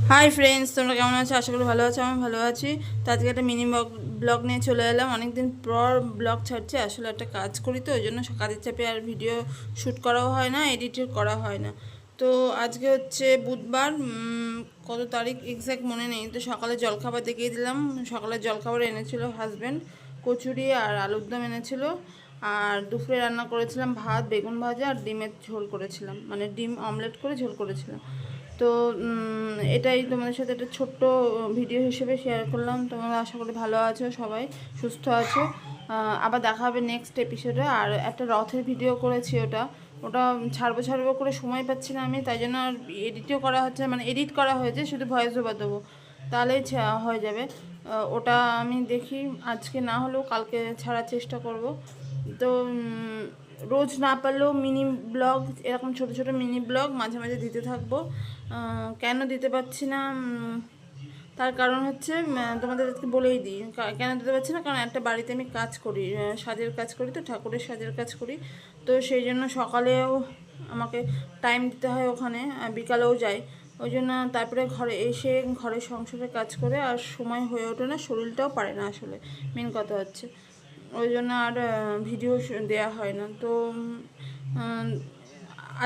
Hi friends, তোমরা কেমন আছো? আশা করি ভালো আছো। আমি ভালো আছি। তো আজকে একটা মিনি ব্লগ নিয়ে চলে এলাম। অনেকদিন পর ব্লগ ছাড়ছি। আসলে একটা কাজ করি, তো ওই জন্য কাজের চাপে আর ভিডিও শ্যুট করাও হয় না, এডিটও করা হয় না। তো আজকে হচ্ছে বুধবার, কত তারিখ এক্স্যাক্ট মনে নেই। তো সকালে জলখাবার দেখিয়ে দিলাম। সকালে জলখাবার এনেছিল হাজব্যান্ড, কচুরি আর আলুর দম এনেছিল। আর দুপুরে রান্না করেছিলাম ভাত, বেগুন ভাজা আর ডিমের ঝোল করেছিলাম, মানে ডিম অমলেট করে ঝোল করেছিলাম। তো এটাই তোমাদের সাথে একটা ছোট্ট ভিডিও হিসেবে শেয়ার করলাম। তোমরা আশা করি ভালো আছো, সবাই সুস্থ আছো। আবার দেখা হবে নেক্সট এপিসোডে। আর একটা রথের ভিডিও করেছি, ওটা ওটা ছাড়বো করে সময় পাচ্ছি না আমি, তাই জন্য আর এডিটও করা হচ্ছে, মানে এডিট করা হয়েছে, শুধু ভয়েস ওভার দেবো, তাহলেই হয়ে যাবে। ওটা আমি দেখি, আজকে না হলেও কালকে ছাড়ার চেষ্টা করব। তো রোজ না পারলেও মিনি ব্লগ, এরকম ছোট ছোট মিনি ব্লগ মাঝে মাঝে দিতে থাকবো। কেন দিতে পারছি না, তার কারণ হচ্ছে, তোমাদেরকে বলেই দিই কেন দিতে পারছি না। কারণ একটা বাড়িতে আমি কাজ করি, সাজের কাজ করি, তো ঠাকুরের সাজের কাজ করি। তো সেই জন্য সকালেও আমাকে টাইম দিতে হয় ওখানে, বিকালেও যাই। ওই জন্য তারপরে ঘরে এসে ঘরের সংসারের কাজ করে আর সময় হয়ে ওঠে না, শরীরটাও পারে না আসলে, মেন কথা হচ্ছে। ওই জন্য আর ভিডিও দেওয়া হয় না। তো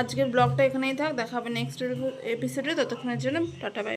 আজকের ব্লগটা এখানেই থাক, দেখা হবে নেক্সট এপিসোডে। ততক্ষণের জন্য টাটা, বাই।